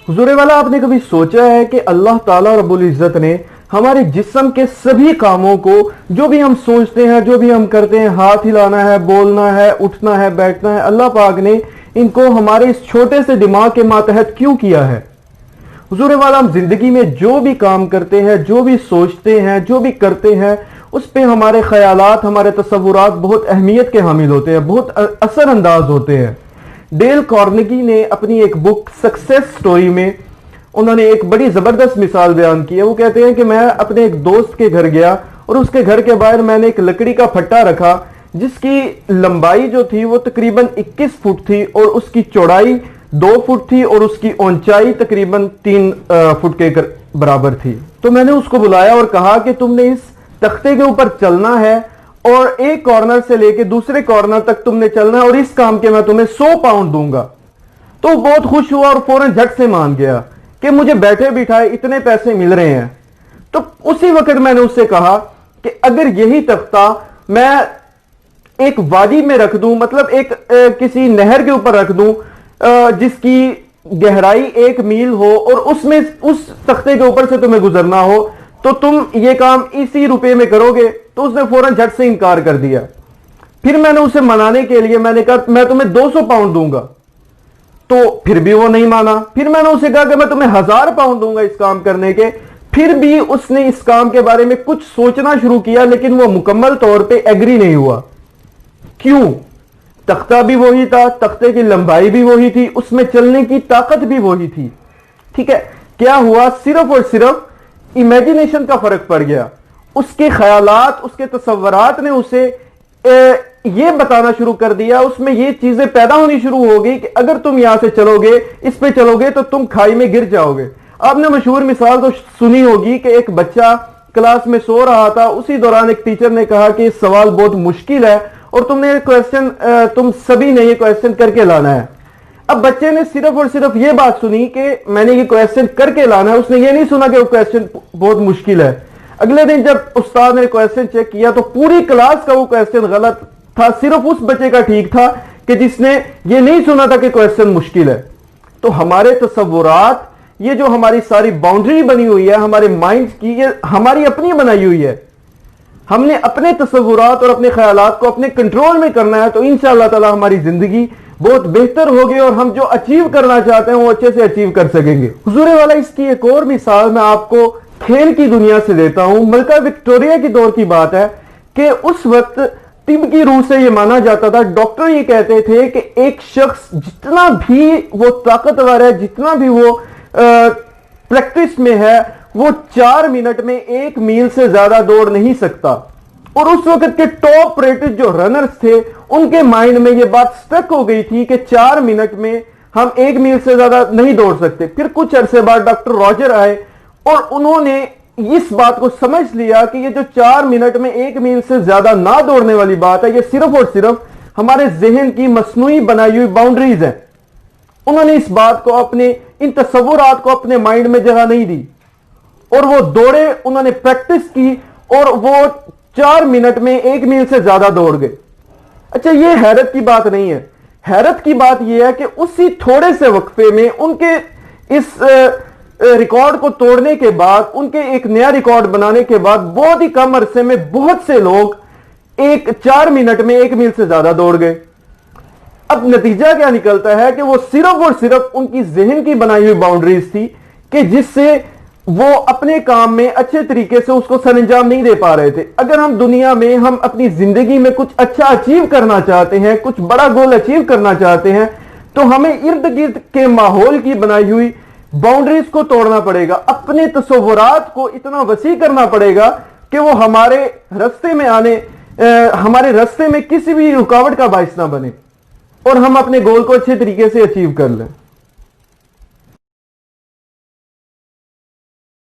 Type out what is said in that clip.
حضور والا آپ نے کبھی سوچا ہے کہ اللہ تعالیٰ رب العزت نے ہمارے جسم کے سبھی کاموں کو، جو بھی ہم سوچتے ہیں، جو بھی ہم کرتے ہیں، ہاتھ ہلانا ہے، بولنا ہے، اٹھنا ہے، بیٹھنا ہے، اللہ پاک نے ان کو ہمارے اس چھوٹے سے دماغ کے ماتحت کیوں کیا ہے؟ حضور والا ہم زندگی میں جو بھی کام کرتے ہیں، جو بھی سوچتے ہیں، جو بھی کرتے ہیں، اس پہ ہمارے خیالات، ہمارے تصورات بہت اہمیت کے حامل ہوتے ہیں، بہت اثر انداز ہوتے ہیں۔ ڈیل کارنیگی نے اپنی ایک بک سکسیس سٹوری میں انہوں نے ایک بڑی زبردست مثال بیان کی ہے۔ وہ کہتے ہیں کہ میں اپنے ایک دوست کے گھر گیا اور اس کے گھر کے باہر میں نے ایک لکڑی کا پھٹا رکھا جس کی لمبائی جو تھی وہ تقریباً 21 فٹ تھی اور اس کی چوڑائی 2 فٹ تھی اور اس کی اونچائی تقریباً 3 فٹ کے برابر تھی۔ تو میں نے اس کو بلایا اور کہا کہ تم نے اس تختے کے اوپر چلنا ہے اور ایک کارنر سے لے کے دوسرے کارنر تک تم نے چلنا ہے اور اس کام کے میں تمہیں 100 پاؤنڈ دوں گا۔ تو وہ بہت خوش ہوا اور فوراً جھٹ سے مان گیا کہ مجھے بیٹھے بٹھائے اتنے پیسے مل رہے ہیں۔ تو اسی وقت میں نے اس سے کہا کہ اگر یہی تختہ میں ایک وادی میں رکھ دوں، مطلب ایک کسی نہر کے اوپر رکھ دوں جس کی گہرائی 1 میل ہو اور اس میں اس تختے کے اوپر سے تمہیں گزرنا ہو تو تم یہ کام اسی روپے میں کرو گے؟ تو اس نے فوراً جھٹ سے انکار کر دیا۔ پھر میں نے اسے منانے کے لیے میں نے کہا میں تمہیں 200 پاؤنڈ دوں گا، تو پھر بھی وہ نہیں مانا۔ پھر میں نے اسے کہا کہ میں تمہیں 1000 پاؤنڈ دوں گا اس کام کرنے کے، پھر بھی اس نے اس کام کے بارے میں کچھ سوچنا شروع کیا لیکن وہ مکمل طور پہ ایگری نہیں ہوا۔ کیوں؟ تختہ بھی وہی تھا، تختے کی لمبائی بھی وہی تھی، اس میں چلنے کی طاقت بھی وہی تھی۔ ٹھیک ہے، کیا ہوا؟ صرف اور صرف امیجنیشن کا فرق پڑ گیا۔ اس کے خیالات، اس کے تصورات نے اسے یہ بتانا شروع کر دیا، اس میں یہ چیزیں پیدا ہونی شروع ہو گئی کہ اگر تم یہاں سے چلو گے، اس پہ چلو گے تو تم کھائی میں گر جاؤ گے۔ آپ نے مشہور مثال تو سنی ہوگی کہ ایک بچہ کلاس میں سو رہا تھا، اسی دوران ایک ٹیچر نے کہا کہ یہ سوال بہت مشکل ہے اور تم سبھی نے یہ کویسچن کر کے لانا ہے۔ اب بچے نے صرف اور صرف یہ بات سنی کہ میں نے یہ کویسچن کر کے لانا ہے، اس نے یہ نہیں سنا کہ وہ کویسچن بہت مشکل ہے۔ اگلے دن جب استاد نے کویسچن چیک کیا تو پوری کلاس کا وہ کویسچن غلط تھا، صرف اس بچے کا ٹھیک تھا کہ جس نے یہ نہیں سنا تھا کہ کویسچن مشکل ہے۔ تو ہمارے تصورات، یہ جو ہماری ساری باؤنڈری بنی ہوئی ہے ہمارے مائنڈ کی، یہ ہماری اپنی بنائی ہوئی ہے۔ ہم نے اپنے تصورات اور اپنے خیالات کو اپنے کنٹرول میں کرنا ہے تو انشاءاللہ تعالی ہماری زندگی بہت بہتر ہوگی اور ہم جو اچیو کرنا چاہتے ہیں وہ اچھے سے اچیو کر سکیں گے۔ حضور والا اس کی ایک اور مثال میں آپ کو کھیل کی دنیا سے دیتا ہوں۔ ملکہ وکٹوریہ کی دور کی بات ہے کہ اس وقت طب کی روح سے یہ مانا جاتا تھا، ڈاکٹر یہ کہتے تھے کہ ایک شخص جتنا بھی وہ طاقتور ہے، جتنا بھی وہ پریکٹس میں ہے، وہ 4 منٹ میں 1 میل سے زیادہ دوڑ نہیں سکتا۔ اور اس وقت کے ٹاپ ریٹڈ جو رنرز تھے ان کے مائنڈ میں یہ بات سٹک ہو گئی تھی کہ 4 منٹ میں ہم 1 میل سے زیادہ نہیں دوڑ سکتے۔ پھر کچھ عرصے بعد ڈاکٹر راجر آئے اور انہوں نے اس بات کو سمجھ لیا کہ یہ جو 4 منٹ میں 1 میل سے زیادہ نہ دوڑنے والی بات ہے، یہ صرف اور صرف ہمارے ذہن کی مصنوعی بنائی ہوئی باؤنڈریز ہیں۔ انہوں نے اس بات کو، اپنے ان تصورات کو اپنے مائنڈ میں جگہ نہیں دی اور وہ دوڑے، انہوں نے پریکٹس کی اور وہ 4 منٹ میں 1 میل سے زیادہ دوڑ گئے۔ اچھا، یہ حیرت کی بات نہیں ہے۔ حیرت کی بات یہ ہے کہ اسی تھوڑے سے وقفے میں ان کے اس ریکارڈ کو توڑنے کے بعد، ان کے ایک نیا ریکارڈ بنانے کے بعد بہت ہی کم عرصے میں بہت سے لوگ 4 منٹ میں 1 میل سے زیادہ دوڑ گئے۔ اب نتیجہ کیا نکلتا ہے کہ وہ صرف اور صرف ان کی ذہن کی بنائی ہوئی باؤنڈریز تھی کہ جس سے وہ اپنے کام میں اچھے طریقے سے اس کو سر انجام نہیں دے پا رہے تھے۔ اگر ہم دنیا میں، ہم اپنی زندگی میں کچھ اچھا اچیو کرنا چاہتے ہیں، کچھ بڑا گول اچیو کرنا چاہتے ہیں تو ہمیں ارد گرد کے ماحول کی بنائی ہوئی باؤنڈریز کو توڑنا پڑے گا، اپنے تصورات کو اتنا وسیع کرنا پڑے گا کہ وہ ہمارے راستے میں کسی بھی رکاوٹ کا باعث نہ بنے اور ہم اپنے گول کو اچھے طریقے سے اچیو کر لیں۔